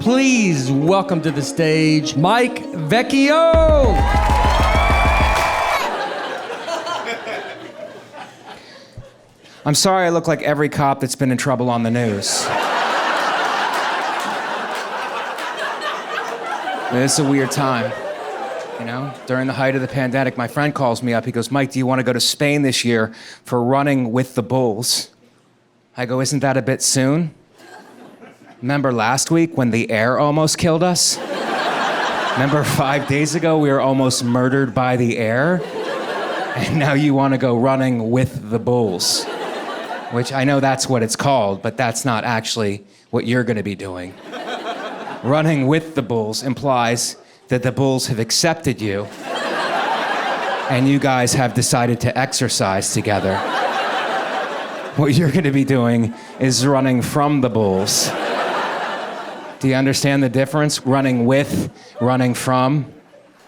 Please welcome to the stage, Mike Vecchione. I'm sorry I look like every cop that's been in trouble on the news. It's a weird time. You know, during the height of the pandemic, my friend calls me up. He goes, Mike, do you want to go to Spain this year for running with the bulls? I go, isn't that a bit soon? Remember last week when the air almost killed us? Remember 5 days ago we were almost murdered by the air? And now you want to go running with the bulls. Which I know that's what it's called, but that's not actually what you're going to be doing. Running with the bulls implies that the bulls have accepted you and you guys have decided to exercise together. What you're going to be doing is running from the bulls. Do you understand the difference? Running with, running from.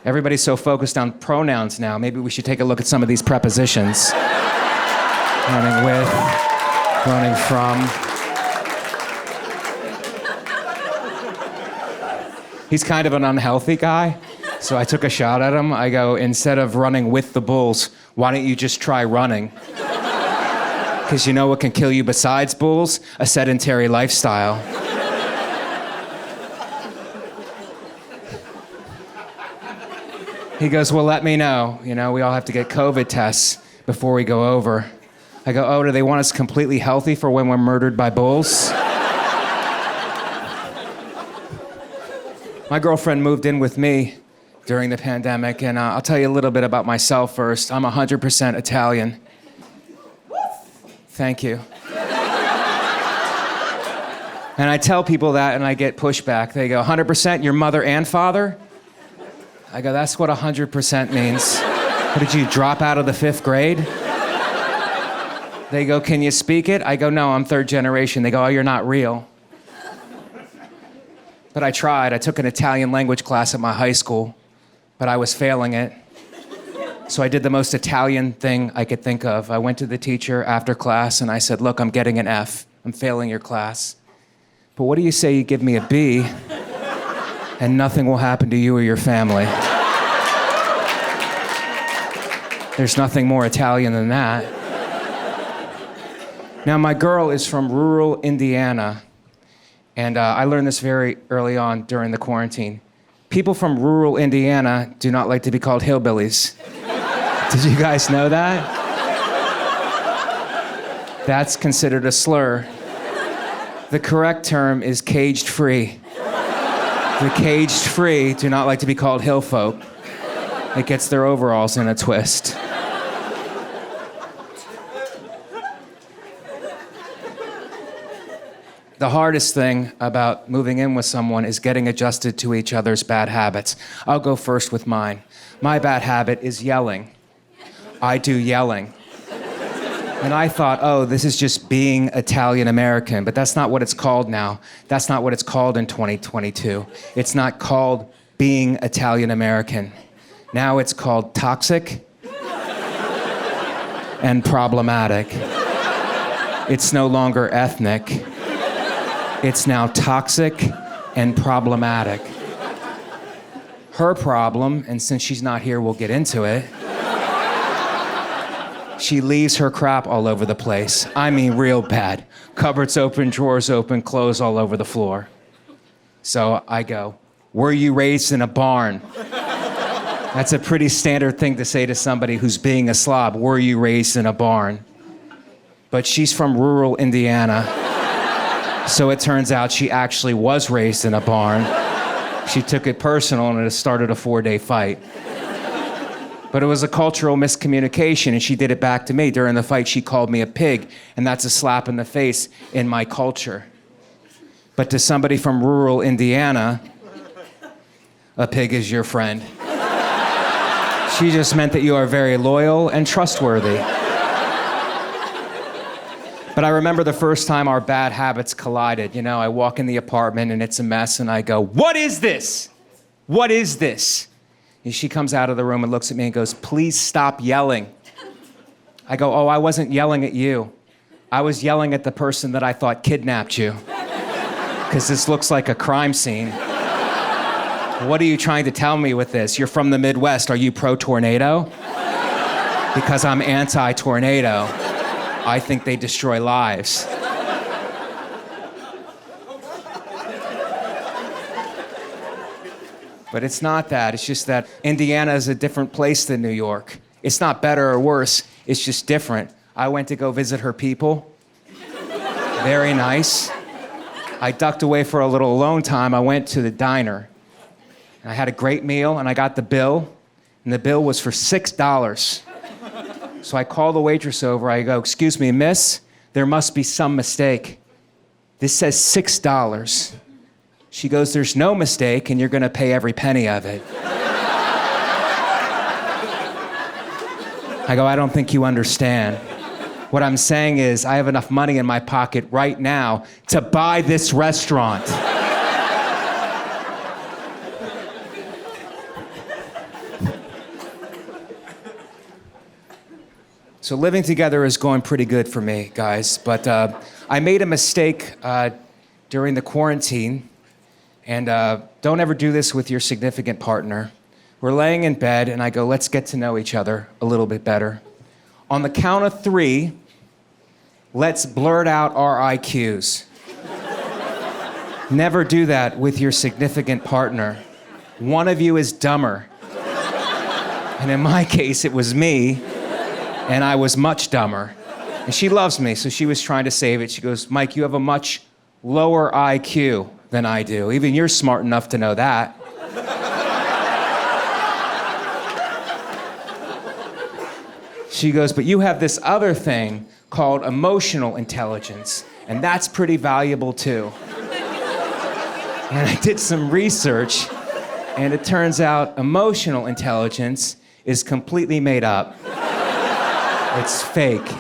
Everybody's so focused on pronouns now. Maybe we should take a look at some of these prepositions. Running with, running from. He's kind of an unhealthy guy, so I took a shot at him. I go, instead of running with the bulls, why don't you just try running? Because you know what can kill you besides bulls? A sedentary lifestyle. He goes, well, let me know. You know, we all have to get COVID tests before we go over. I go, oh, do they want us completely healthy for when we're murdered by bulls? My girlfriend moved in with me during the pandemic, and I'll tell you a little bit about myself first. I'm 100% Italian. Thank you. And I tell people that, and I get pushback. They go, 100% your mother and father? I go, that's what 100% means. What, did you drop out of the 5th grade? They go, can you speak it? I go, no, I'm 3rd generation. They go, oh, you're not real. But I tried. I took an Italian language class at my high school, but I was failing it. So I did the most Italian thing I could think of. I went to the teacher after class and I said, look, I'm getting an F. I'm failing your class. But what do you say you give me a B and nothing will happen to you or your family? There's nothing more Italian than that. Now, my girl is from rural Indiana. And I learned this very early on during the quarantine. People from rural Indiana do not like to be called hillbillies. Did you guys know that? That's considered a slur. The correct term is caged free. The caged free do not like to be called hill folk. It gets their overalls in a twist. The hardest thing about moving in with someone is getting adjusted to each other's bad habits. I'll go first with mine. My bad habit is yelling. I do yelling. And I thought, oh, this is just being Italian American, but that's not what it's called now. That's not what it's called in 2022. It's not called being Italian American. Now it's called toxic and problematic. It's no longer ethnic. It's now toxic and problematic. Her problem, and since she's not here, we'll get into it. She leaves her crap all over the place. I mean, real bad. Cupboards open, drawers open, clothes all over the floor. So I go, were you raised in a barn? That's a pretty standard thing to say to somebody who's being a slob. Were you raised in a barn? But she's from rural Indiana. So it turns out she actually was raised in a barn. She took it personal and it started a 4-day fight. But it was a cultural miscommunication and she did it back to me. During the fight, she called me a pig, and that's a slap in the face in my culture. But to somebody from rural Indiana, a pig is your friend. She just meant that you are very loyal and trustworthy. But I remember the first time our bad habits collided. You know, I walk in the apartment and it's a mess and I go, what is this? What is this? And she comes out of the room and looks at me and goes, please stop yelling. I go, oh, I wasn't yelling at you. I was yelling at the person that I thought kidnapped you. because this looks like a crime scene. What are you trying to tell me with this? You're from the Midwest. Are you pro-tornado? Because I'm anti-tornado. I think they destroy lives. But it's not that. It's just that Indiana is a different place than New York. It's not better or worse. It's just different. I went to go visit her people. Very nice. I ducked away for a little alone time. I went to the diner. And I had a great meal, and I got the bill. And the bill was for $6. So I call the waitress over. I go, "Excuse me, miss, there must be some mistake. This says $6. She goes, "There's no mistake, and you're gonna pay every penny of it." I go, "I don't think you understand. What I'm saying is I have enough money in my pocket right now to buy this restaurant." So living together is going pretty good for me, guys. But I made a mistake during the quarantine. And don't ever do this with your significant partner. We're laying in bed, and I go, "Let's get to know each other a little bit better. On the count of 3, let's blurt out our IQs." Never do that with your significant partner. One of you is dumber. And in my case, it was me, and I was much dumber. And she loves me, so she was trying to save it. She goes, "Mike, you have a much lower IQ than I do. Even you're smart enough to know that." She goes, "But you have this other thing called emotional intelligence, and that's pretty valuable too." And I did some research, and it turns out emotional intelligence is completely made up. It's fake.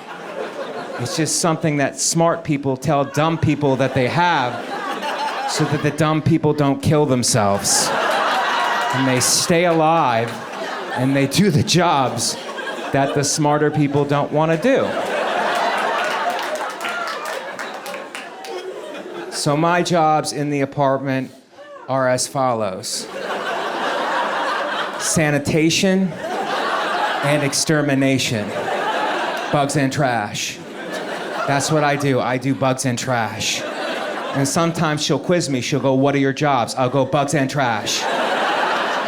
It's just something that smart people tell dumb people that they have, so that the dumb people don't kill themselves. And they stay alive, and they do the jobs that the smarter people don't want to do. So my jobs in the apartment are as follows: sanitation and extermination. Bugs and trash. That's what I do. I do bugs and trash. And sometimes she'll quiz me. She'll go, "What are your jobs?" I'll go, "Bugs and trash."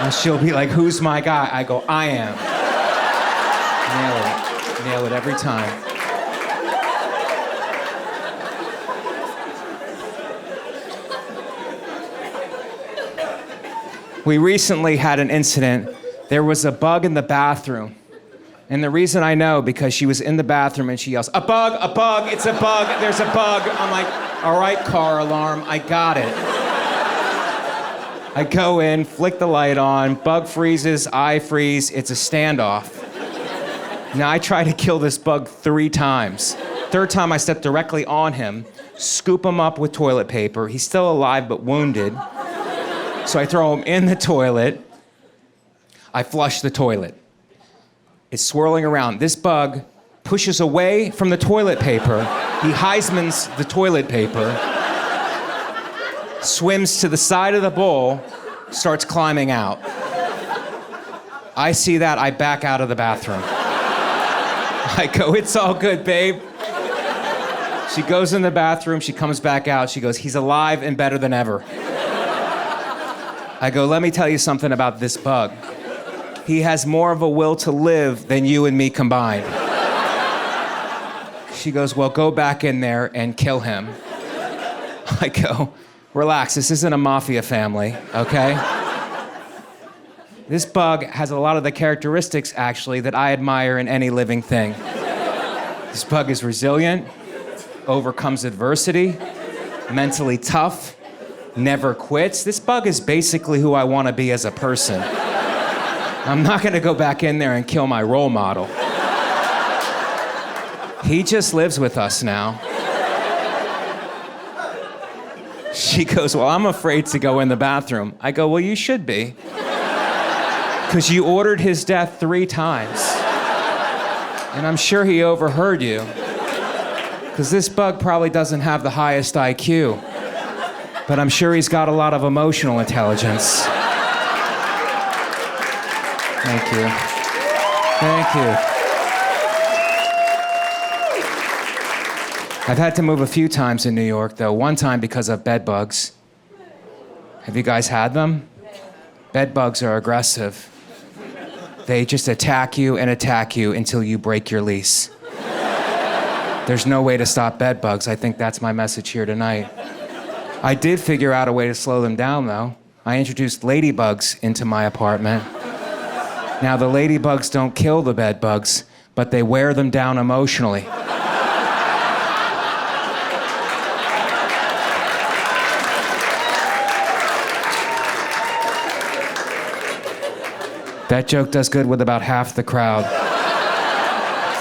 And she'll be like, "Who's my guy?" I go, "I am." Nail it. Nail it every time. We recently had an incident. There was a bug in the bathroom. And the reason I know, because she was in the bathroom and she yells, a bug, it's a bug, there's a bug." I'm like, "All right, car alarm, I got it." I go in, flick the light on, bug freezes, I freeze, it's a standoff. Now I try to kill this bug 3 times. Third time I step directly on him, scoop him up with toilet paper. He's still alive but wounded. So I throw him in the toilet. I flush the toilet. It's swirling around. This bug pushes away from the toilet paper. He Heismans the toilet paper, swims to the side of the bowl, starts climbing out. I see that, I back out of the bathroom. I go, "It's all good, babe." She goes in the bathroom, she comes back out, she goes, "He's alive and better than ever." I go, "Let me tell you something about this bug. He has more of a will to live than you and me combined." She goes, "Well, go back in there and kill him." I go, "Relax, this isn't a mafia family, okay?" This bug has a lot of the characteristics, actually, that I admire in any living thing. This bug is resilient, overcomes adversity, mentally tough, never quits. This bug is basically who I want to be as a person. I'm not gonna go back in there and kill my role model. He just lives with us now. She goes, "Well, I'm afraid to go in the bathroom." I go, "Well, you should be. Because you ordered his death 3 times. And I'm sure he overheard you. Because this bug probably doesn't have the highest IQ. but I'm sure he's got a lot of emotional intelligence. Thank you. Thank you. I've had to move a few times in New York, though. One time because of bed bugs. Have you guys had them? Bed bugs are aggressive. They just attack you until you break your lease. There's no way to stop bed bugs. I think that's my message here tonight. I did figure out a way to slow them down, though. I introduced ladybugs into my apartment. Now, the ladybugs don't kill the bed bugs, but they wear them down emotionally. That joke does good with about half the crowd.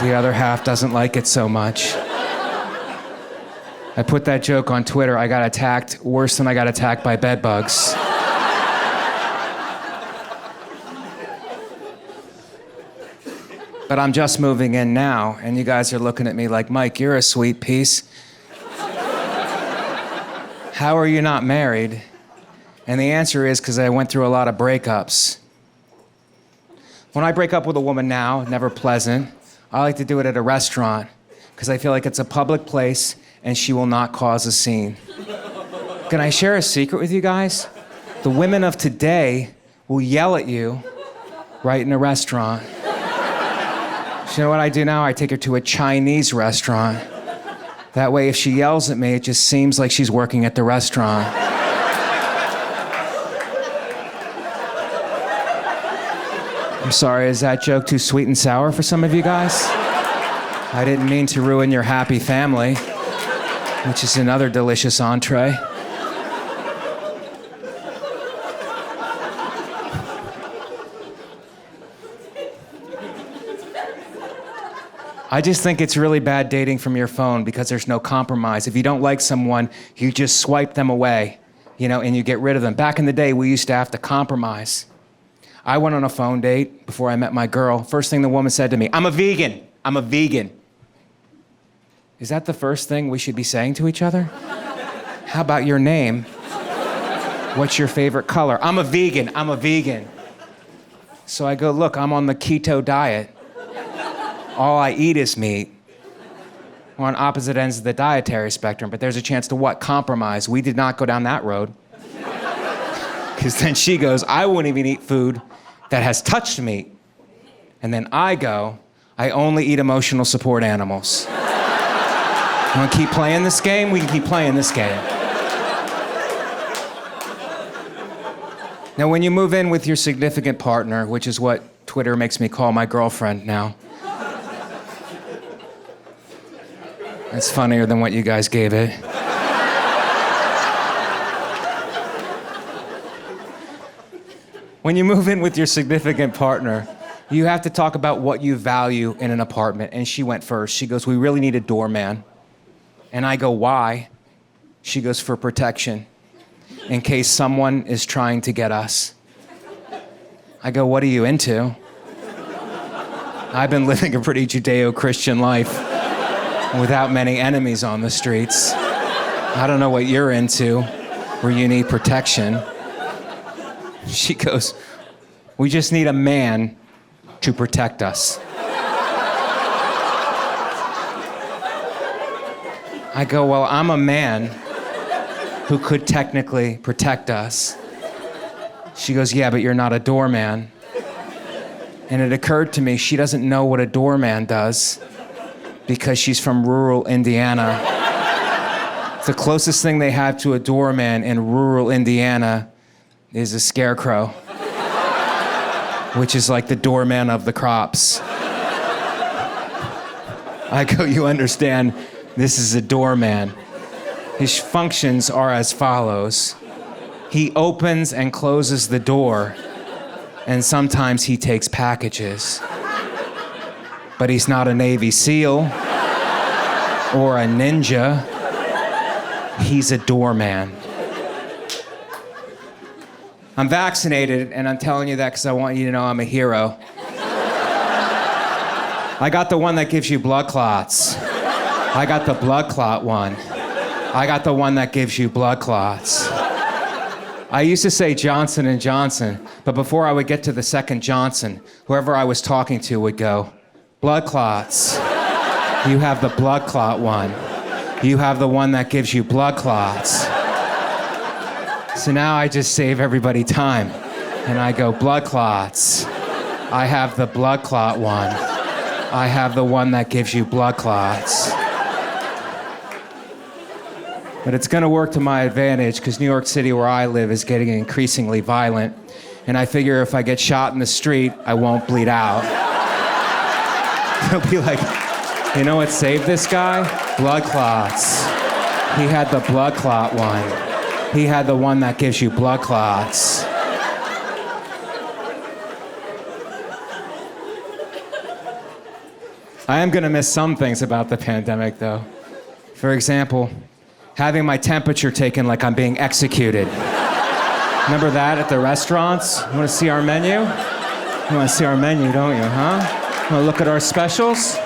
The other half doesn't like it so much. I put that joke on Twitter. I got attacked worse than I got attacked by bed bugs. But I'm just moving in now, and you guys are looking at me like, Mike, you're a sweet piece. How are you not married? And the answer is because I went through a lot of breakups. When I break up with a woman now, never pleasant, I like to do it at a restaurant because I feel like it's a public place and she will not cause a scene. Can I share a secret with you guys? The women of today will yell at you right in a restaurant. You know what I do now? I take her to a Chinese restaurant. That way, if she yells at me, it just seems like she's working at the restaurant. I'm sorry, is that joke too sweet and sour for some of you guys? I didn't mean to ruin your happy family, which is another delicious entree. I just think it's really bad dating from your phone because there's no compromise. If you don't like someone, you just swipe them away, and you get rid of them. Back in the day, we used to have to compromise. I went on a phone date before I met my girl. First thing the woman said to me, I'm a vegan. I'm a vegan. Is that the first thing we should be saying to each other? How about your name? What's your favorite color? I'm a vegan. I'm a vegan. So I go, look, I'm on the keto diet. All I eat is meat. We're on opposite ends of the dietary spectrum, but there's a chance to what? Compromise. We did not go down that road. Because then she goes, I won't even eat food that has touched meat. And then I go, I only eat emotional support animals. You want to keep playing this game? We can keep playing this game. Now, when you move in with your significant partner, which is what Twitter makes me call my girlfriend now, it's funnier than what you guys gave it. When you move in with your significant partner, you have to talk about what you value in an apartment. And she went first. She goes, we really need a doorman. And I go, why? She goes, for protection, in case someone is trying to get us. I go, what are you into? I've been living a pretty Judeo-Christian life without many enemies on the streets. I don't know what you're into, where you need protection. She goes, we just need a man to protect us. I go, well, I'm a man who could technically protect us. She goes, yeah, but you're not a doorman. And it occurred to me, she doesn't know what a doorman does because she's from rural Indiana. The closest thing they have to a doorman in rural Indiana is a scarecrow, which is like the doorman of the crops. I go, you understand, this is a doorman. His functions are as follows. He opens and closes the door, and sometimes he takes packages. But he's not a Navy SEAL or a ninja. He's a doorman. I'm vaccinated, and I'm telling you that because I want you to know I'm a hero. I got the one that gives you blood clots. I got the blood clot one. I got the one that gives you blood clots. I used to say Johnson & Johnson, but before I would get to the second Johnson, whoever I was talking to would go, blood clots. You have the blood clot one. You have the one that gives you blood clots. So now I just save everybody time. And I go, blood clots. I have the blood clot one. I have the one that gives you blood clots. But it's gonna work to my advantage because New York City, where I live, is getting increasingly violent. And I figure if I get shot in the street, I won't bleed out. They'll be like, you know what saved this guy? Blood clots. He had the blood clot one. He had the one that gives you blood clots. I am gonna miss some things about the pandemic, though. For example, having my temperature taken like I'm being executed. Remember that at the restaurants? You wanna see our menu? You wanna see our menu, don't you, huh? You wanna look at our specials?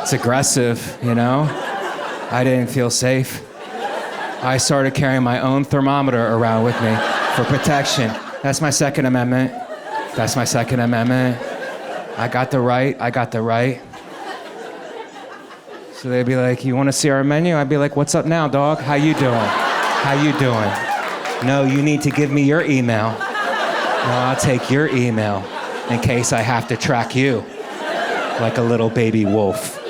It's aggressive, you know? I didn't feel safe. I started carrying my own thermometer around with me for protection. That's my Second Amendment. That's my Second Amendment. I got the right. So they'd be like, you want to see our menu? I'd be like, what's up now, dog? How you doing? No, you need to give me your email. No, I'll take your email in case I have to track you like a little baby wolf.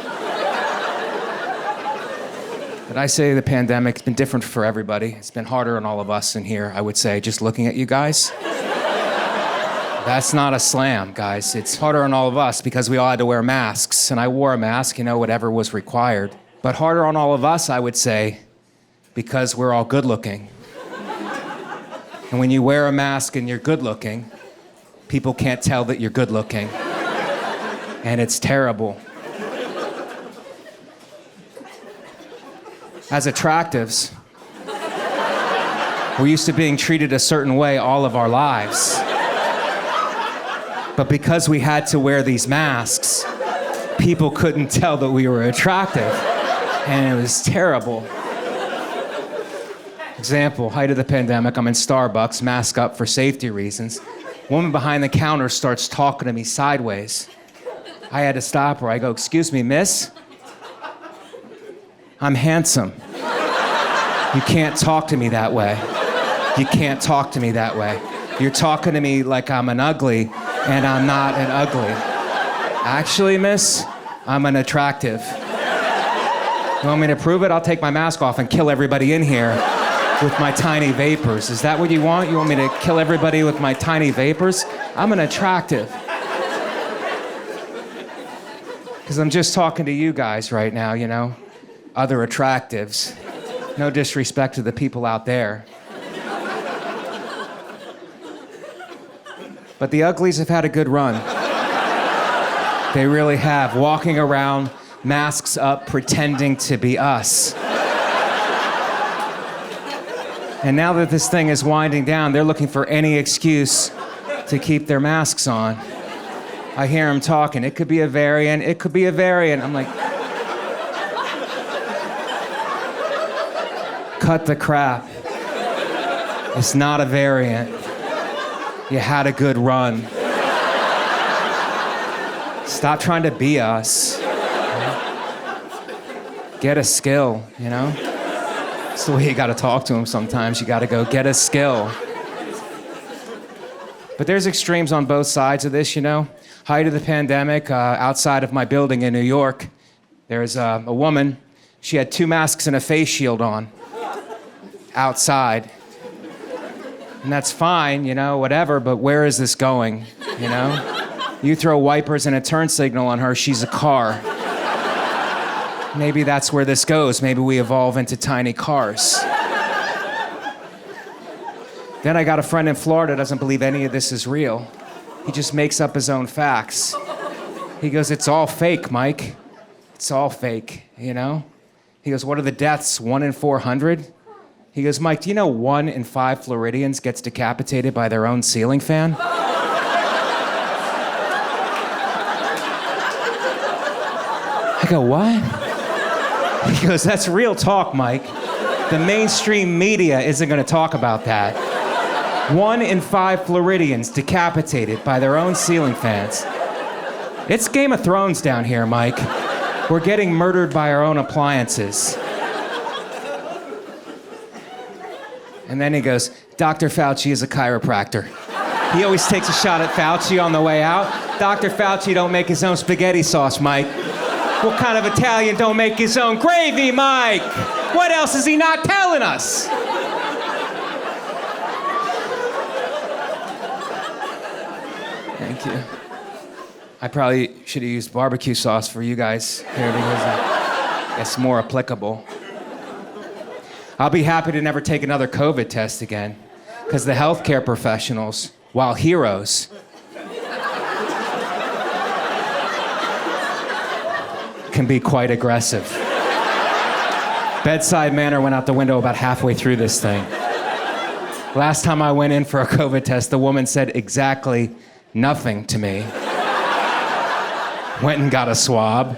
But I say the pandemic's been different for everybody. It's been harder on all of us in here, I would say, just looking at you guys. That's not a slam, guys. It's harder on all of us because we all had to wear masks, and I wore a mask, whatever was required. But harder on all of us, I would say, because we're all good looking. And when you wear a mask and you're good looking, people can't tell that you're good looking. And it's terrible. As attractives, we're used to being treated a certain way all of our lives. But because we had to wear these masks, people couldn't tell that we were attractive. And it was terrible. Example, height of the pandemic, I'm in Starbucks, mask up for safety reasons. Woman behind the counter starts talking to me sideways. I had to stop her. I go, excuse me, miss? I'm handsome. You can't talk to me that way. You can't talk to me that way. You're talking to me like I'm an ugly, and I'm not an ugly. Actually, miss, I'm an attractive. You want me to prove it? I'll take my mask off and kill everybody in here with my tiny vapors. Is that what you want? You want me to kill everybody with my tiny vapors? I'm an attractive. Because I'm just talking to you guys right now, other attractives. No disrespect to the people out there. But the uglies have had a good run. They really have, walking around, masks up, pretending to be us. And now that this thing is winding down, they're looking for any excuse to keep their masks on. I hear them talking. It could be a variant. It could be a variant. I'm like, cut the crap. It's not a variant. You had a good run. Stop trying to be us. Get a skill, That's the way you gotta talk to them sometimes. You gotta go get a skill. But there's extremes on both sides of this, Height of the pandemic, outside of my building in New York, there's a woman. She had 2 masks and a face shield on. Outside. And that's fine, whatever, but where is this going, You throw wipers and a turn signal on her, she's a car. Maybe that's where this goes. Maybe we evolve into tiny cars. Then I got a friend in Florida doesn't believe any of this is real. He just makes up his own facts. He goes, it's all fake, Mike. It's all fake, He goes, what are the deaths, 1 in 400? He goes, Mike, do you know 1 in 5 Floridians gets decapitated by their own ceiling fan? I go, what? He goes, that's real talk, Mike. The mainstream media isn't going to talk about that. 1 in 5 Floridians decapitated by their own ceiling fans. It's Game of Thrones down here, Mike. We're getting murdered by our own appliances. And then he goes, Dr. Fauci is a chiropractor. He always takes a shot at Fauci on the way out. Dr. Fauci don't make his own spaghetti sauce, Mike. What kind of Italian don't make his own gravy, Mike? What else is he not telling us? Thank you. I probably should have used barbecue sauce for you guys here because it's more applicable. I'll be happy to never take another COVID test again because the healthcare professionals, while heroes, can be quite aggressive. Bedside manner went out the window about halfway through this thing. Last time I went in for a COVID test, the woman said exactly nothing to me. Went and got a swab.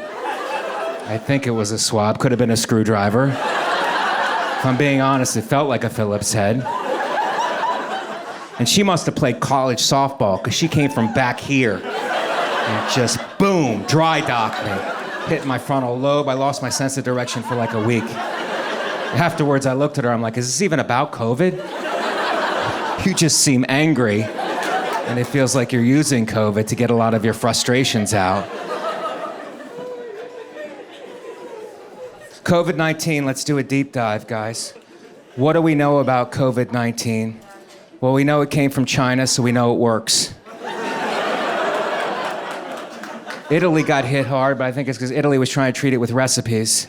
I think it was a swab, could have been a screwdriver. If I'm being honest, it felt like a Phillips head. And she must have played college softball, because she came from back here and just, boom, dry docked me. Hit my frontal lobe. I lost my sense of direction for like a week. Afterwards, I looked at her, I'm like, is this even about COVID? You just seem angry, and it feels like you're using COVID to get a lot of your frustrations out. COVID-19, let's do a deep dive, guys. What do we know about COVID-19? Well, we know it came from China, so we know it works. Italy got hit hard, but I think it's because Italy was trying to treat it with recipes.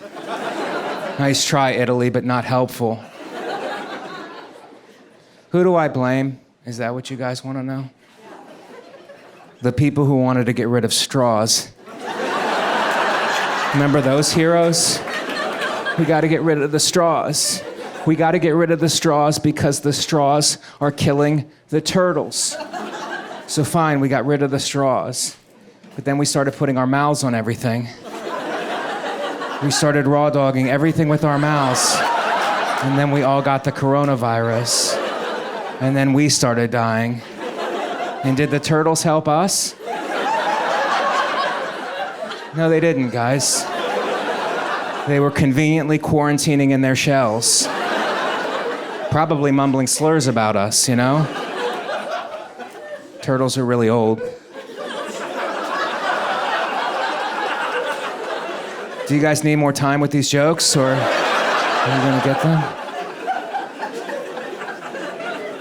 Nice try, Italy, but not helpful. Who do I blame? Is that what you guys want to know? The people who wanted to get rid of straws. Remember those heroes? We got to get rid of the straws. We got to get rid of the straws because the straws are killing the turtles. So fine, we got rid of the straws. But then we started putting our mouths on everything. We started raw dogging everything with our mouths. And then we all got the coronavirus. And then we started dying. And did the turtles help us? No, they didn't, guys. They were conveniently quarantining in their shells. Probably mumbling slurs about us, you know? Turtles are really old. Do you guys need more time with these jokes, or are you gonna get them?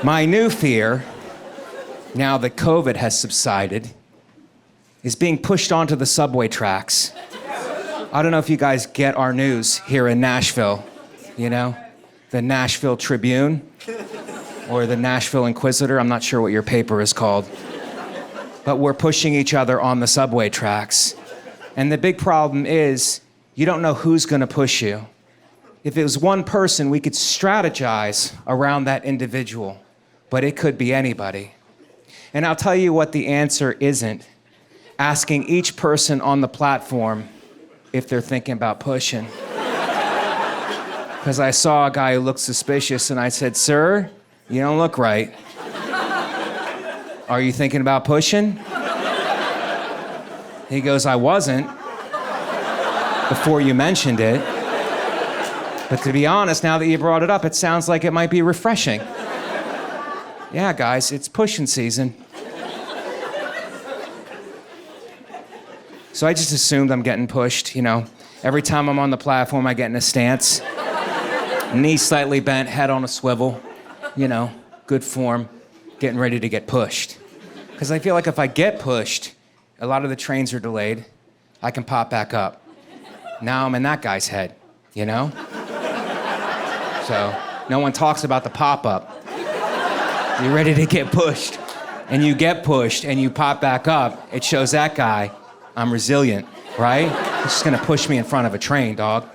My new fear, now that COVID has subsided, is being pushed onto the subway tracks. I don't know if you guys get our news here in Nashville, you know? The Nashville Tribune, or the Nashville Inquisitor, I'm not sure what your paper is called. But we're pushing each other on the subway tracks. And the big problem is, you don't know who's gonna push you. If it was one person, we could strategize around that individual, but it could be anybody. And I'll tell you what the answer isn't. Asking each person on the platform if they're thinking about pushing. Because I saw a guy who looked suspicious and I said, sir, you don't look right. Are you thinking about pushing? He goes, I wasn't. Before you mentioned it. But to be honest, now that you brought it up, it sounds like it might be refreshing. Yeah, guys, it's pushing season. So I just assumed I'm getting pushed, you know. Every time I'm on the platform, I get in a stance. Knees slightly bent, head on a swivel. You know, good form, getting ready to get pushed. Because I feel like if I get pushed, a lot of the trains are delayed. I can pop back up. Now I'm in that guy's head, you know? So no one talks about the pop-up. You're ready to get pushed, and you get pushed, and you pop back up. It shows that guy, I'm resilient, right? He's just gonna push me in front of a train, dog.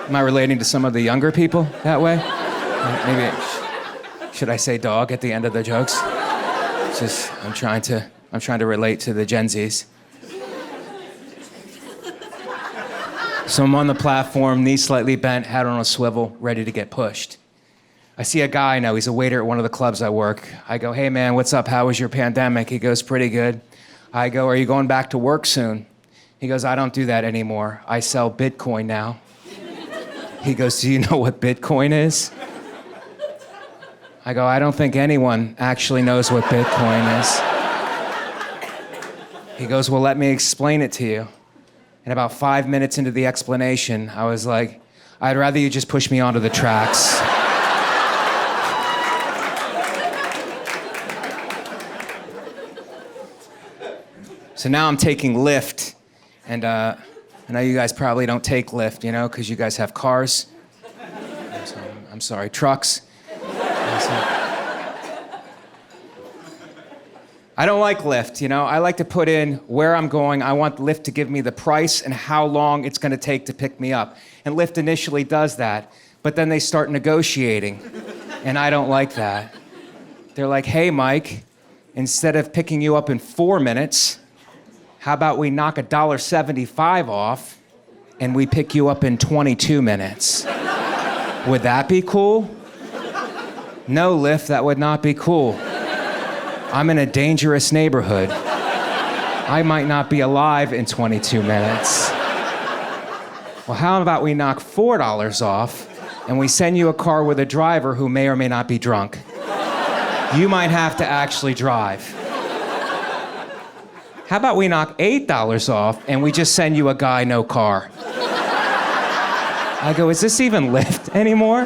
Am I relating to some of the younger people that way? Maybe, should I say dog at the end of the jokes? It's just, I'm trying to relate to the Gen Zs. So I'm on the platform, knees slightly bent, head on a swivel, ready to get pushed. I see a guy I know, he's a waiter at one of the clubs I work. I go, hey man, what's up? How was your pandemic? He goes, pretty good. I go, are you going back to work soon? He goes, I don't do that anymore. I sell Bitcoin now. He goes, do you know what Bitcoin is? I go, I don't think anyone actually knows what Bitcoin is. He goes, well, let me explain it to you. And about 5 minutes into the explanation, I was like, I'd rather you just push me onto the tracks. So now I'm taking Lyft, and I know you guys probably don't take Lyft, you know, because you guys have cars. I'm sorry, trucks. I don't like Lyft, you know. I like to put in where I'm going. I want Lyft to give me the price and how long it's going to take to pick me up. And Lyft initially does that, but then they start negotiating, and I don't like that. They're like, hey, Mike, instead of picking you up in 4 minutes, how about we knock $1.75 off and we pick you up in 22 minutes? Would that be cool? No, Lyft, that would not be cool. I'm in a dangerous neighborhood. I might not be alive in 22 minutes. Well, how about we knock $4 off and we send you a car with a driver who may or may not be drunk? You might have to actually drive. How about we knock $8 off and we just send you a guy, no car? I go, is this even Lyft anymore?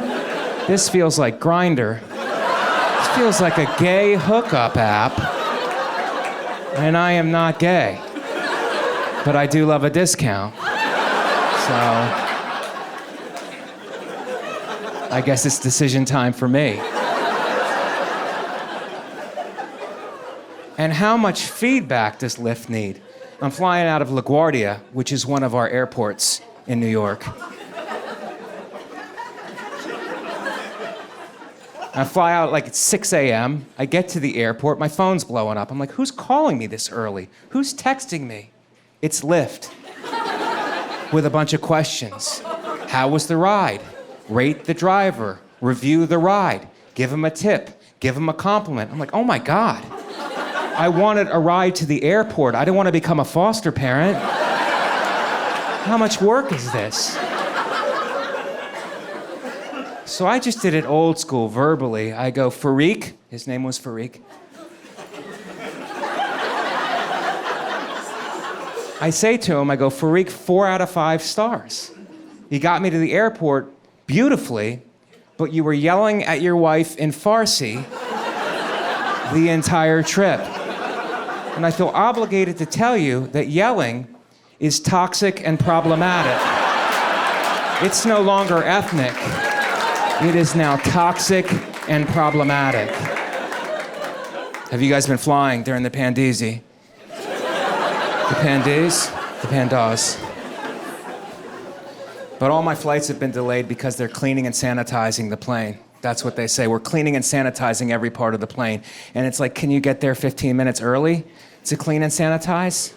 This feels like Grindr. This feels like a gay hookup app. And I am not gay. But I do love a discount. So I guess it's decision time for me. And how much feedback does Lyft need? I'm flying out of LaGuardia, which is one of our airports in New York. I fly out like at 6 a.m. I get to the airport, my phone's blowing up. I'm like, who's calling me this early? Who's texting me? It's Lyft. With a bunch of questions. How was the ride? Rate the driver. Review the ride. Give him a tip. Give him a compliment. I'm like, oh my God. I wanted a ride to the airport. I didn't want to become a foster parent. How much work is this? So I just did it old school, verbally. I go, Farik, his name was Farik. I say to him, I go, Farik, 4 out of 5 stars. You got me to the airport beautifully, but you were yelling at your wife in Farsi the entire trip. And I feel obligated to tell you that yelling is toxic and problematic. It's no longer ethnic. It is now toxic and problematic. Have you guys been flying during the Pandeezy? The Pandees? The Pandas. But all my flights have been delayed because they're cleaning and sanitizing the plane. That's what they say. We're cleaning and sanitizing every part of the plane. And it's like, can you get there 15 minutes early to clean and sanitize?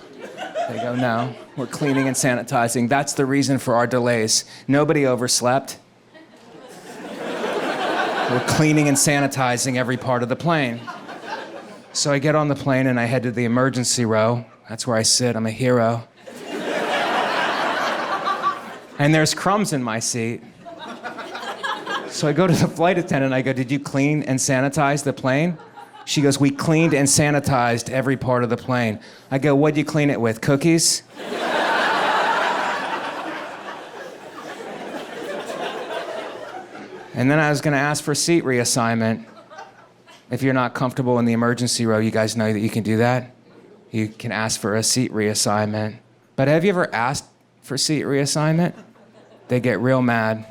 They go, no, we're cleaning and sanitizing. That's the reason for our delays. Nobody overslept. We're cleaning and sanitizing every part of the plane. So I get on the plane and I head to the emergency row. That's where I sit, I'm a hero. And there's crumbs in my seat. So I go to the flight attendant, I go, did you clean and sanitize the plane? She goes, we cleaned and sanitized every part of the plane. I go, what'd you clean it with, cookies? And then I was gonna ask for seat reassignment. If you're not comfortable in the emergency row, you guys know that you can do that. You can ask for a seat reassignment. But have you ever asked for seat reassignment? They get real mad.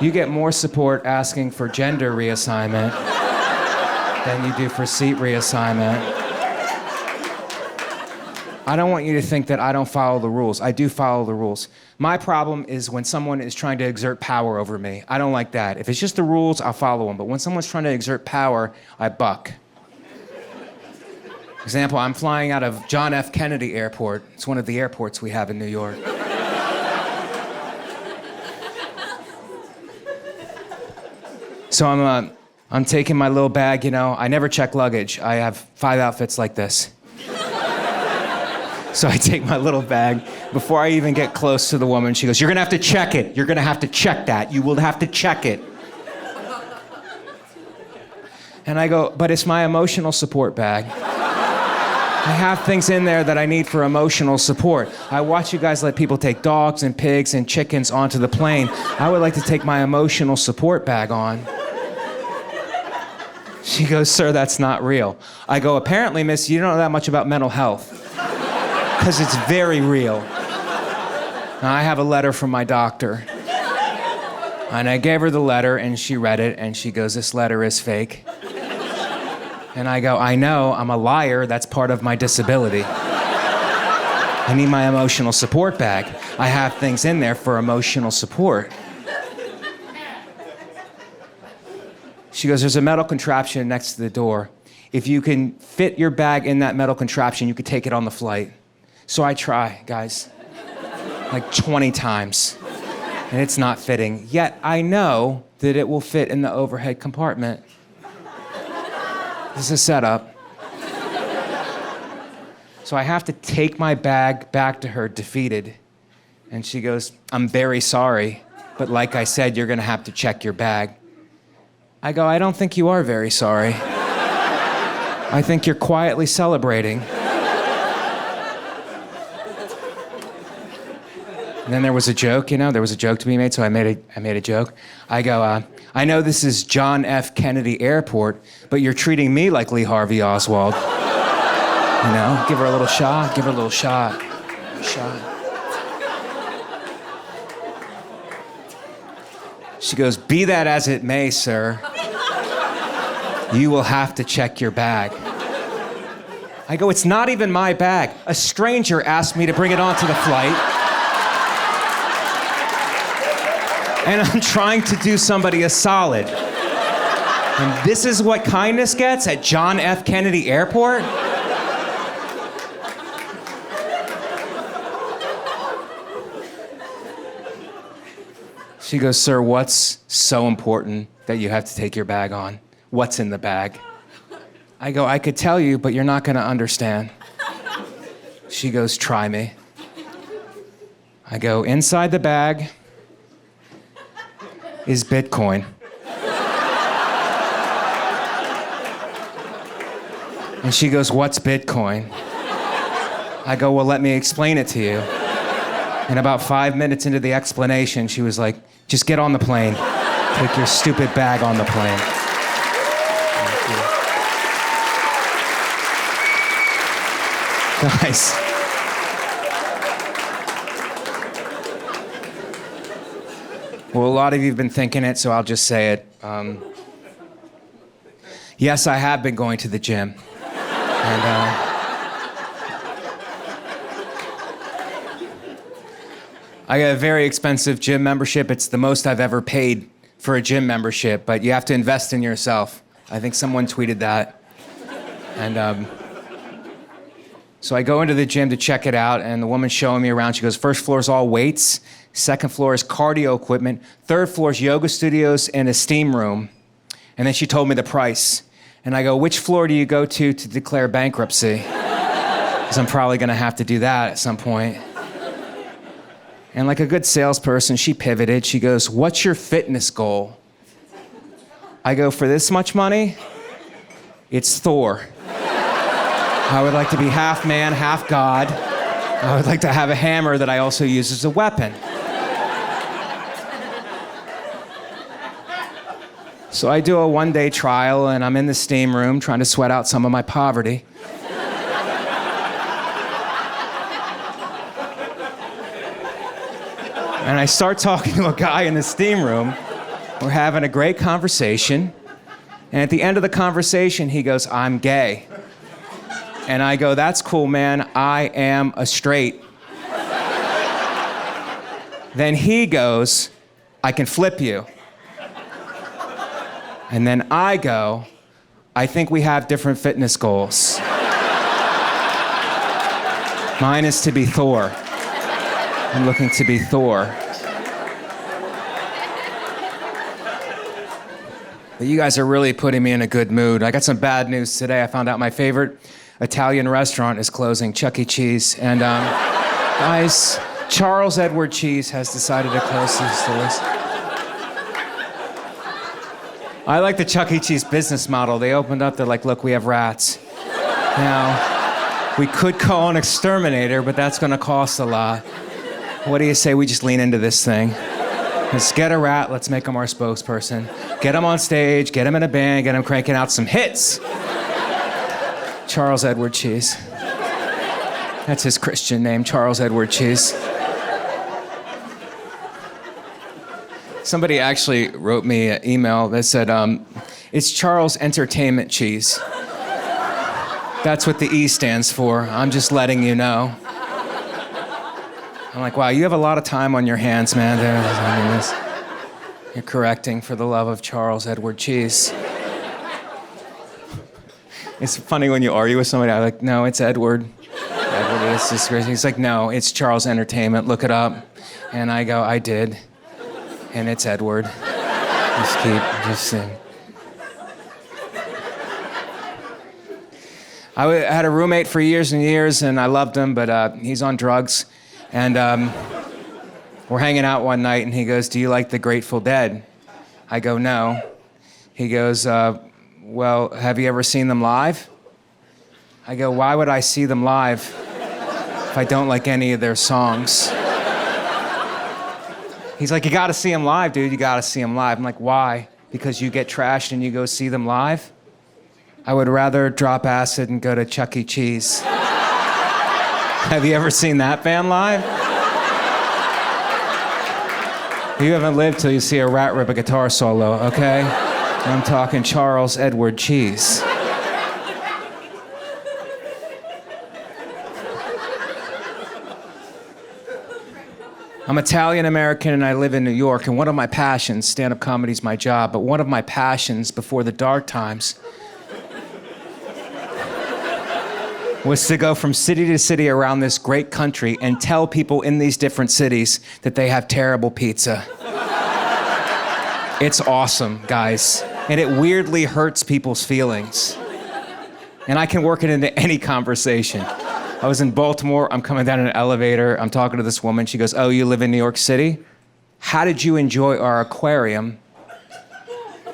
You get more support asking for gender reassignment than you do for seat reassignment. I don't want you to think that I don't follow the rules. I do follow the rules. My problem is when someone is trying to exert power over me. I don't like that. If it's just the rules, I'll follow them. But when someone's trying to exert power, I buck. Example, I'm flying out of John F. Kennedy Airport. It's one of the airports we have in New York. So I'm taking my little bag, I never check luggage. I have 5 outfits like this. So I take my little bag. Before I even get close to the woman, she goes, "You're gonna have to check it. You're gonna have to check that. You will have to check it." And I go, "But it's my emotional support bag. I have things in there that I need for emotional support. I watch you guys let people take dogs and pigs and chickens onto the plane. I would like to take my emotional support bag on." She goes, "Sir, that's not real." I go, "Apparently, miss, you don't know that much about mental health, because it's very real." Now, I have a letter from my doctor. And I gave her the letter, and she read it, and she goes, "This letter is fake." And I go, "I know, I'm a liar. That's part of my disability. I need my emotional support bag. I have things in there for emotional support." She goes, "There's a metal contraption next to the door. If you can fit your bag in that metal contraption, you could take it on the flight." So I try, guys, like 20 times, and it's not fitting. Yet I know that it will fit in the overhead compartment. This is a setup. So I have to take my bag back to her, defeated. And she goes, "I'm very sorry, but like I said, you're gonna have to check your bag." I go, "I don't think you are very sorry. I think you're quietly celebrating." And then there was a joke, there was a joke to be made, so I made a joke. I go, "I know this is John F. Kennedy Airport, but you're treating me like Lee Harvey Oswald." Give her a little shot, give her a little shot. Shot. She goes, "Be that as it may, sir, you will have to check your bag." I go, "It's not even my bag. A stranger asked me to bring it onto the flight. And I'm trying to do somebody a solid. And this is what kindness gets at John F. Kennedy Airport?" She goes, "Sir, what's so important that you have to take your bag on? What's in the bag?" I go, "I could tell you, but you're not gonna understand." She goes, "Try me." I go, "Inside the bag is Bitcoin." And she goes, "What's Bitcoin?" I go, "Well, let me explain it to you." And about 5 minutes into the explanation, she was like, "Just get on the plane. Take your stupid bag on the plane." Thank you. Guys. Well, a lot of you have been thinking it, so I'll just say it. Yes, I have been going to the gym. And I got a very expensive gym membership. It's the most I've ever paid for a gym membership, but you have to invest in yourself. I think someone tweeted that. And so I go into the gym to check it out, and the woman's showing me around. She goes, "First floor is all weights. Second floor is cardio equipment. Third floor is yoga studios and a steam room." And then she told me the price. And I go, "Which floor do you go to declare bankruptcy?" Because I'm probably gonna have to do that at some point. And like a good salesperson, she pivoted. She goes, "What's your fitness goal?" I go, "For this much money, it's Thor. I would like to be half man, half God. I would like to have a hammer that I also use as a weapon." So I do a one-day trial, and I'm in the steam room trying to sweat out some of my poverty. And I start talking to a guy in the steam room. We're having a great conversation. And at the end of the conversation, he goes, "I'm gay." And I go, "That's cool, man. I am a straight." Then he goes, "I can flip you." And then I go, "I think we have different fitness goals. Mine is to be Thor. I'm looking to be Thor." But you guys are really putting me in a good mood. I got some bad news today. I found out my favorite Italian restaurant is closing, Chuck E. Cheese. And guys, Charles Edward Cheese has decided to close his doors. I like the Chuck E. Cheese business model. They opened up, they're like, look, we have rats. Now, we could call an exterminator, but that's gonna cost a lot. What do you say we just lean into this thing? Let's get a rat, let's make him our spokesperson. Get him on stage, get him in a band, get him cranking out some hits. Charles Edward Cheese. That's his Christian name, Charles Edward Cheese. Somebody actually wrote me an email that said, it's Charles Entertainment Cheese. That's what the E stands for. I'm just letting you know. I'm like, wow, you have a lot of time on your hands, man. You're correcting for the love of Charles Edward Cheese. It's funny when you argue with somebody, I'm like, no, it's Edward. Edward is just crazy. He's like, no, it's Charles Entertainment, look it up. And I go, I did. And it's Edward. Just sing. I had a roommate for years and years, and I loved him, but he's on drugs. And we're hanging out one night, and he goes, do you like the Grateful Dead? I go, no. He goes, well, have you ever seen them live? I go, why would I see them live if I don't like any of their songs? He's like, you gotta see them live, dude, you gotta see them live. I'm like, why? Because you get trashed and you go see them live? I would rather drop acid and go to Chuck E. Cheese. Have you ever seen that band live? You haven't lived till you see a rat rip a guitar solo, okay? I'm talking Charles Edward Cheese. I'm Italian American and I live in New York, and one of my passions, stand-up comedy is my job, but one of my passions before the dark times was to go from city to city around this great country and tell people in these different cities that they have terrible pizza. It's awesome, guys. And it weirdly hurts people's feelings. And I can work it into any conversation. I was in Baltimore, I'm coming down in an elevator, I'm talking to this woman, she goes, oh, you live in New York City? How did you enjoy our aquarium?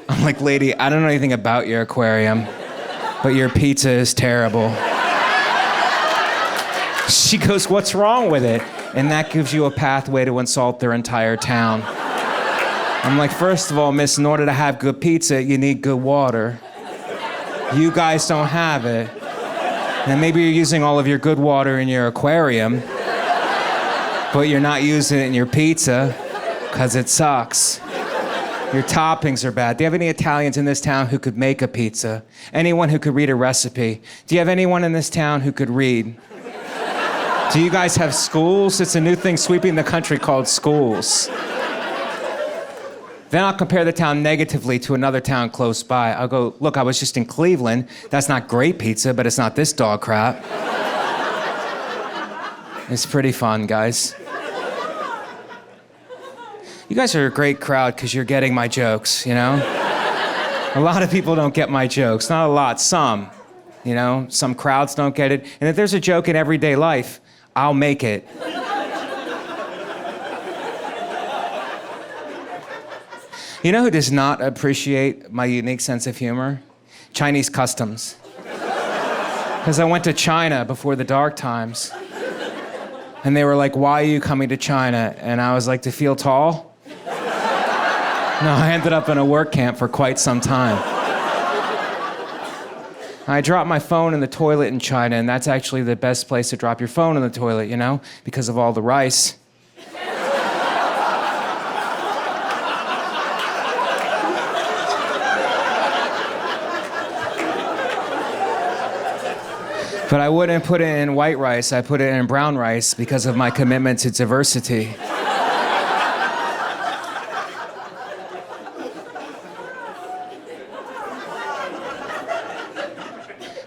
I'm like, lady, I don't know anything about your aquarium, but your pizza is terrible. She goes, what's wrong with it? And that gives you a pathway to insult their entire town. I'm like, first of all, miss, in order to have good pizza, you need good water. You guys don't have it. And maybe you're using all of your good water in your aquarium, but you're not using it in your pizza, because it sucks. Your toppings are bad. Do you have any Italians in this town who could make a pizza? Anyone who could read a recipe? Do you have anyone in this town who could read? Do you guys have schools? It's a new thing sweeping the country called schools. Then I'll compare the town negatively to another town close by. I'll go, look, I was just in Cleveland. That's not great pizza, but it's not this dog crap. It's pretty fun, guys. You guys are a great crowd because you're getting my jokes, you know? A lot of people don't get my jokes. Not a lot, some. You know, some crowds don't get it. And if there's a joke in everyday life, I'll make it. You know who does not appreciate my unique sense of humor? Chinese customs. Because I went to China before the dark times. And they were like, why are you coming to China? And I was like, to feel tall? No, I ended up in a work camp for quite some time. I dropped my phone in the toilet in China, and that's actually the best place to drop your phone in the toilet, you know, because of all the rice. But I wouldn't put it in white rice, I put it in brown rice because of my commitment to diversity.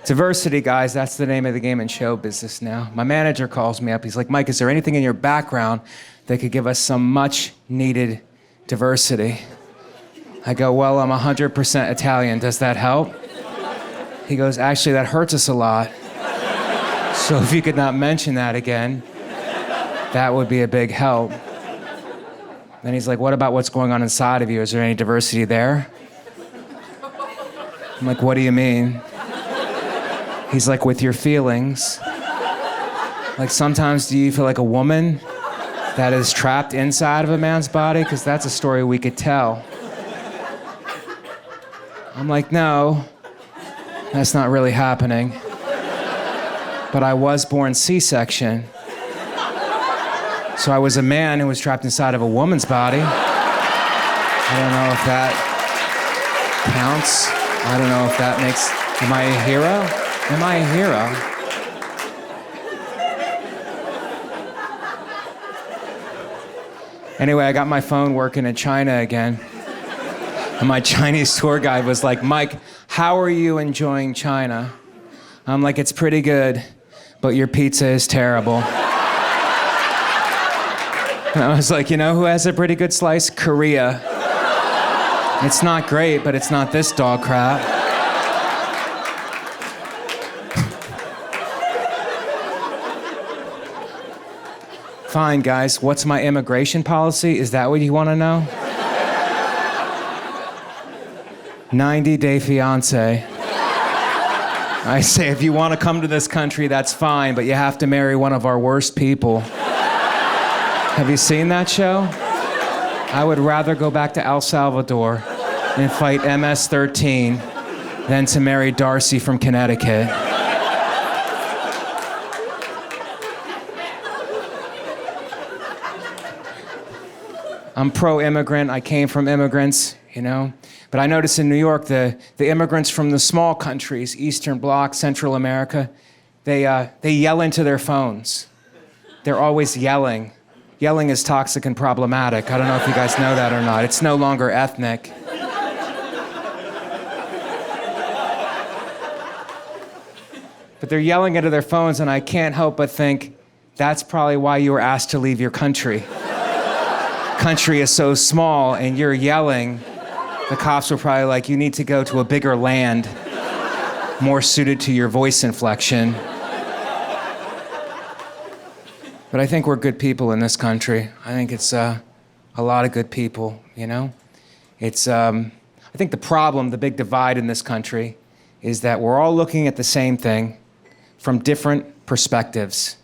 Diversity, guys, that's the name of the game in show business now. My manager calls me up, he's like, Mike, is there anything in your background that could give us some much needed diversity? I go, well, I'm 100% Italian. Does that help? He goes, actually, that hurts us a lot. So if you could not mention that again, that would be a big help. Then he's like, what about what's going on inside of you? Is there any diversity there? I'm like, what do you mean? He's like, with your feelings. Like, sometimes do you feel like a woman that is trapped inside of a man's body? Because that's a story we could tell. I'm like, no, that's not really happening. But I was born C-section. So I was a man who was trapped inside of a woman's body. I don't know if that counts. I don't know if that makes... Am I a hero? Am I a hero? Anyway, I got my phone working in China again. And my Chinese tour guide was like, Mike, how are you enjoying China? I'm like, it's pretty good, but your pizza is terrible. And I was like, you know who has a pretty good slice? Korea. It's not great, but it's not this dog crap. Fine, guys, what's my immigration policy? Is that what you want to know? 90-day fiance. I say, if you want to come to this country, that's fine, but you have to marry one of our worst people. Have you seen that show? I would rather go back to El Salvador and fight MS-13 than to marry Darcy from Connecticut. I'm pro-immigrant. I came from immigrants, you know? But I notice in New York, the immigrants from the small countries, Eastern Bloc, Central America, they yell into their phones. They're always yelling. Yelling is toxic and problematic. I don't know if you guys know that or not. It's no longer ethnic. But they're yelling into their phones, and I can't help but think, that's probably why you were asked to leave your country. Country is so small, and you're yelling. The cops were probably like, you need to go to a bigger land, more suited to your voice inflection. But I think we're good people in this country. I think it's a lot of good people, you know? It's, I think the problem, the big divide in this country, is that we're all looking at the same thing from different perspectives.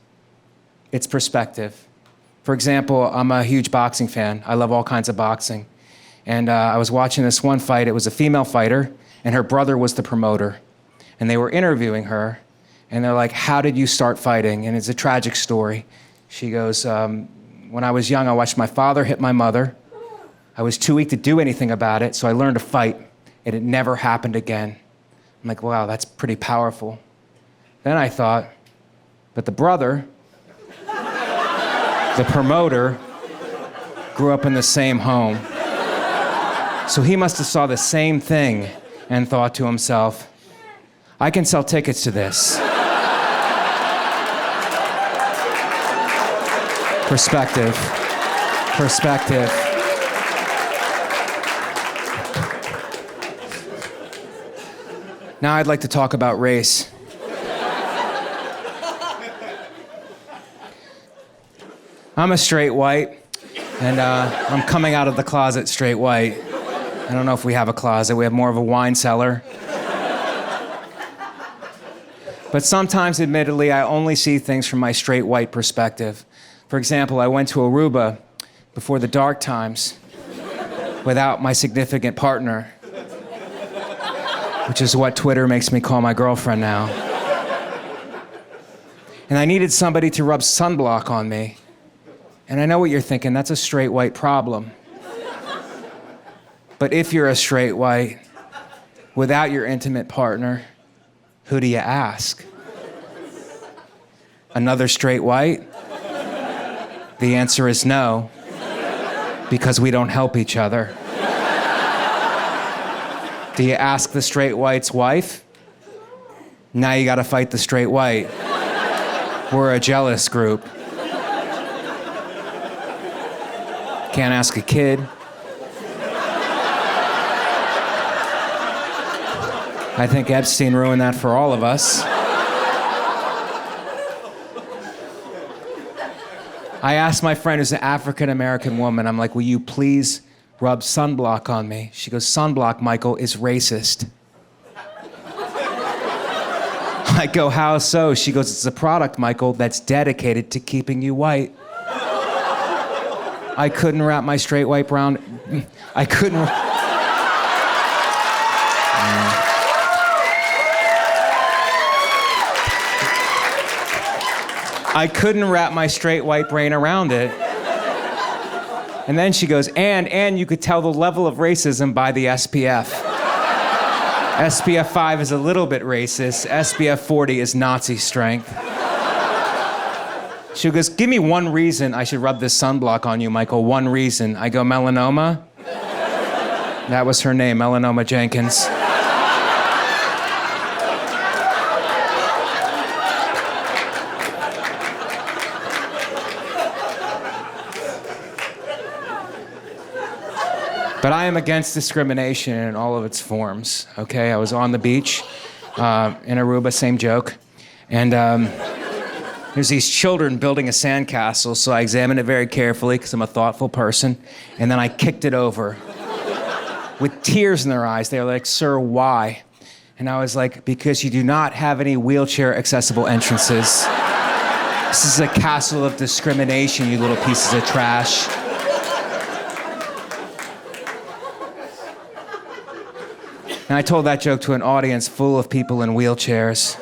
It's perspective. For example, I'm a huge boxing fan. I love all kinds of boxing. And I was watching this one fight. It was a female fighter, and her brother was the promoter. And they were interviewing her, and they're like, how did you start fighting? And it's a tragic story. She goes, when I was young, I watched my father hit my mother. I was too weak to do anything about it, so I learned to fight, and it never happened again. I'm like, wow, that's pretty powerful. Then I thought, but the brother, the promoter, grew up in the same home. So he must have saw the same thing and thought to himself, I can sell tickets to this. Perspective. Perspective. Now I'd like to talk about race. I'm a straight white, and I'm coming out of the closet straight white. I don't know if we have a closet. We have more of a wine cellar. But sometimes, admittedly, I only see things from my straight white perspective. For example, I went to Aruba before the dark times without my significant partner, which is what Twitter makes me call my girlfriend now. And I needed somebody to rub sunblock on me. And I know what you're thinking, that's a straight white problem. But if you're a straight white, without your intimate partner, who do you ask? Another straight white? The answer is no, because we don't help each other. Do you ask the straight white's wife? Now you gotta fight the straight white. We're a jealous group. Can't ask a kid. I think Epstein ruined that for all of us. I asked my friend who's an African-American woman, I'm like, will you please rub sunblock on me? She goes, sunblock, Michael, is racist. I go, how so? She goes, it's a product, Michael, that's dedicated to keeping you white. I couldn't wrap my straight white brown... I couldn't... I couldn't wrap my straight white brain around it. And then she goes, and you could tell the level of racism by the SPF. SPF 5 is a little bit racist. SPF 40 is Nazi strength. She goes, give me one reason I should rub this sunblock on you, Michael. One reason. I go, melanoma? That was her name, Melanoma Jenkins. But I am against discrimination in all of its forms, okay? I was on the beach in Aruba, same joke. And there's these children building a sandcastle, so I examined it very carefully because I'm a thoughtful person. And then I kicked it over with tears in their eyes. They were like, sir, why? And I was like, because you do not have any wheelchair accessible entrances. This is a castle of discrimination, you little pieces of trash. And I told that joke to an audience full of people in wheelchairs,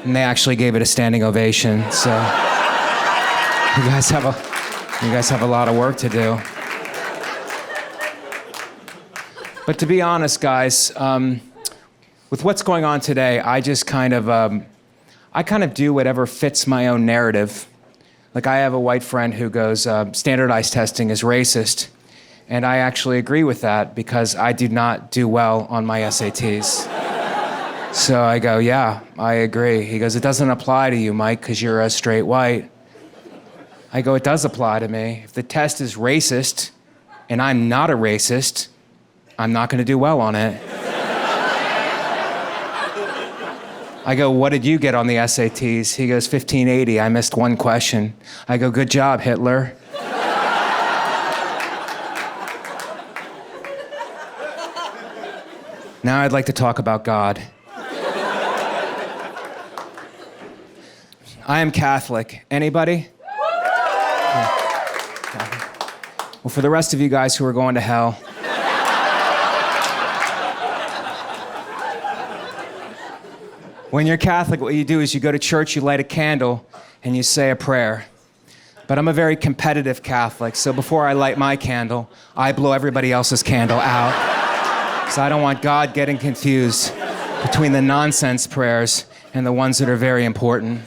and they actually gave it a standing ovation. So you guys have a lot of work to do. But to be honest, guys, with what's going on today, I just kind of do whatever fits my own narrative. Like I have a white friend who goes, standardized testing is racist. And I actually agree with that because I did not do well on my SATs. So I go, yeah, I agree. He goes, it doesn't apply to you, Mike, because you're a straight white. I go, it does apply to me. If the test is racist and I'm not a racist, I'm not going to do well on it. I go, what did you get on the SATs? He goes, 1580. I missed one question. I go, good job, Hitler. Now I'd like to talk about God. I am Catholic. Anybody? Well, for the rest of you guys who are going to hell, when you're Catholic, what you do is you go to church, you light a candle, and you say a prayer. But I'm a very competitive Catholic, so before I light my candle, I blow everybody else's candle out. So I don't want God getting confused between the nonsense prayers and the ones that are very important.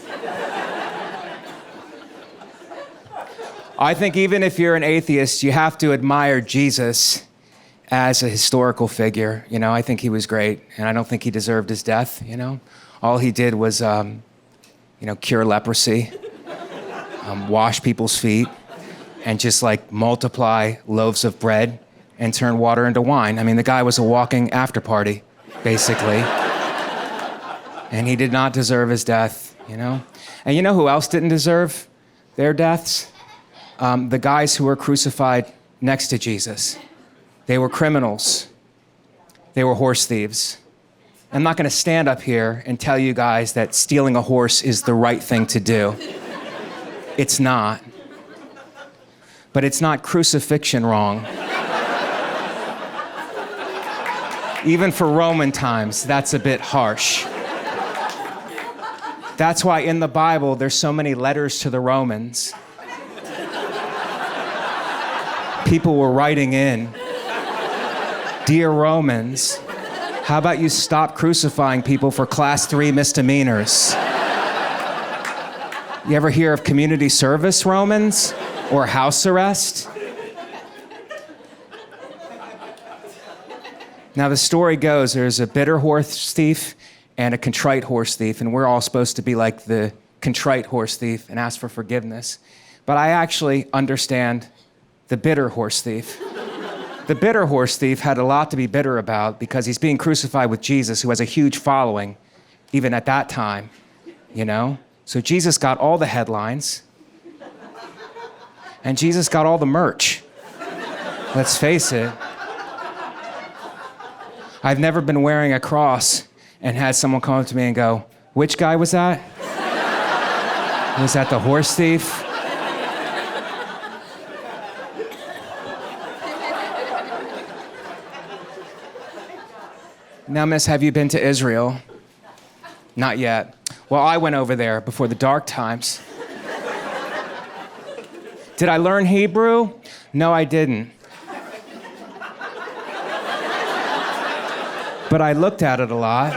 I think even if you're an atheist, you have to admire Jesus as a historical figure. You know, I think he was great, and I don't think he deserved his death, you know? All he did was, cure leprosy, wash people's feet, and just like multiply loaves of bread and turn water into wine. I mean, the guy was a walking after party, basically. And he did not deserve his death, you know? And you know who else didn't deserve their deaths? The guys who were crucified next to Jesus. They were criminals. They were horse thieves. I'm not gonna stand up here and tell you guys that stealing a horse is the right thing to do. It's not. But it's not crucifixion wrong. Even for Roman times, that's a bit harsh. That's why in the Bible, there's so many letters to the Romans. People were writing in, dear Romans, how about you stop crucifying people for class 3 misdemeanors? You ever hear of community service, Romans? Or house arrest? Now the story goes, there's a bitter horse thief and a contrite horse thief, and we're all supposed to be like the contrite horse thief and ask for forgiveness. But I actually understand the bitter horse thief. The bitter horse thief had a lot to be bitter about because he's being crucified with Jesus, who has a huge following, even at that time, you know? So Jesus got all the headlines, and Jesus got all the merch. Let's face it. I've never been wearing a cross and had someone come up to me and go, "Which guy was that? Was that the horse thief?" Now, miss, have you been to Israel? Not yet. Well, I went over there before the dark times. Did I learn Hebrew? No, I didn't. But I looked at it a lot.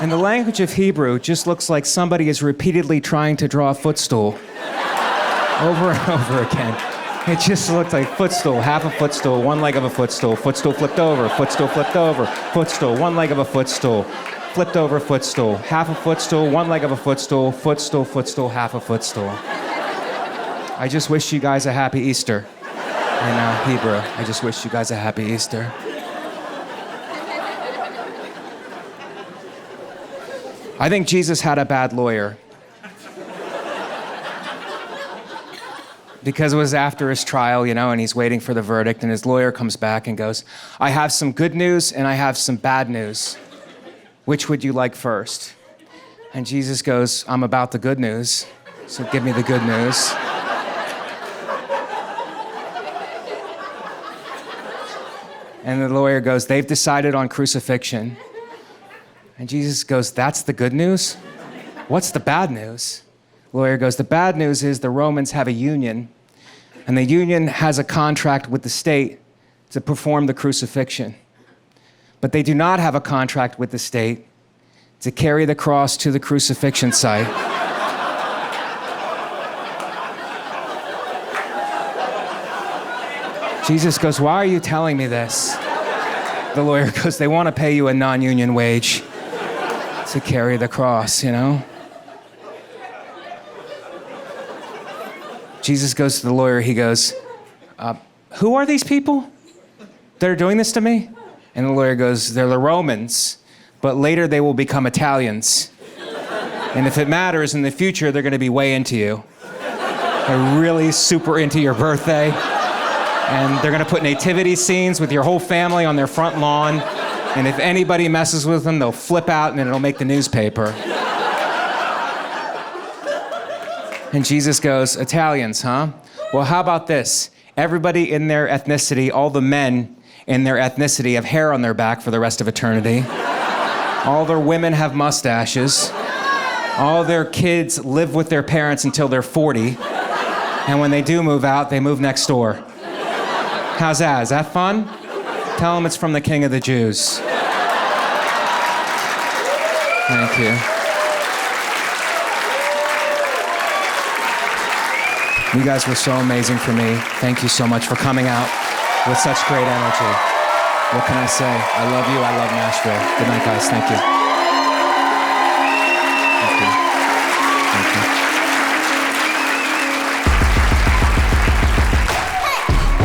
And the language of Hebrew just looks like somebody is repeatedly trying to draw a footstool over and over again. It just looked like footstool, half a footstool, one leg of a footstool, footstool flipped over, footstool flipped over, footstool, one leg of a footstool, flipped over footstool, half a footstool, one leg of a footstool, footstool, footstool, half a footstool. I just wish you guys a happy Easter. In Hebrew, I just wish you guys a happy Easter. I think Jesus had a bad lawyer. Because it was after his trial, you know, and he's waiting for the verdict, and his lawyer comes back and goes, "I have some good news and I have some bad news. Which would you like first?" And Jesus goes, "I'm about the good news, so give me the good news." And the lawyer goes, "They've decided on crucifixion." And Jesus goes, "That's the good news? What's the bad news?" The lawyer goes, "The bad news is the Romans have a union, and the union has a contract with the state to perform the crucifixion. But they do not have a contract with the state to carry the cross to the crucifixion site." Jesus goes, "Why are you telling me this?" The lawyer goes, "They want to pay you a non-union wage to carry the cross, you know?" Jesus goes to the lawyer, he goes, "Who are these people that are doing this to me?" And the lawyer goes, "They're the Romans, but later they will become Italians. And if it matters, in the future, they're gonna be way into you. They're really super into your birthday, and they're gonna put nativity scenes with your whole family on their front lawn, and if anybody messes with them, they'll flip out and it'll make the newspaper." And Jesus goes, "Italians, huh? Well, how about this? Everybody in their ethnicity, all the men in their ethnicity have hair on their back for the rest of eternity. All their women have mustaches. All their kids live with their parents until they're 40. And when they do move out, they move next door. How's that? Is that fun? Tell them it's from the King of the Jews." Thank you. You guys were so amazing for me. Thank you so much for coming out with such great energy. What can I say? I love you. I love Nashville. Good night, guys. Thank you. Thank you.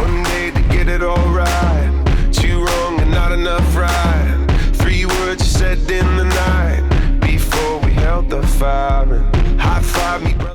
One day to get it all right. 2 wrong and not enough right. 3 words you said in the night before we held the fire and high five me, brother.